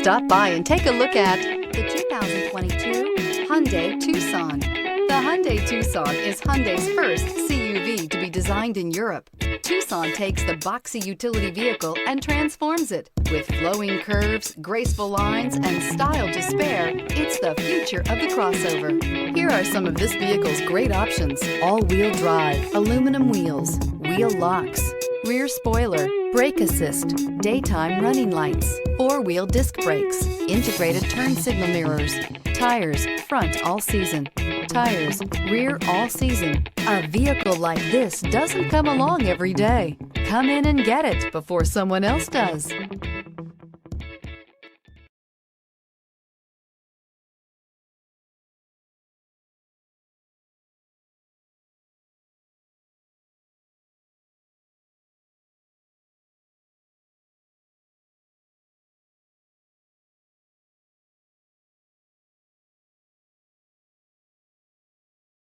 Stop by and take a look at the 2022 Hyundai Tucson. The Hyundai Tucson is Hyundai's first CUV to be designed in Europe. Tucson takes the boxy utility vehicle and transforms it. With flowing curves, graceful lines, and style to spare, it's the future of the crossover. Here are some of this vehicle's great options: all-wheel drive, aluminum wheels, wheel locks, rear spoiler, brake assist, daytime running lights, four-wheel disc brakes, integrated turn signal mirrors, tires, front all season, tires, rear all season. A vehicle like this doesn't come along every day. Come in and get it before someone else does.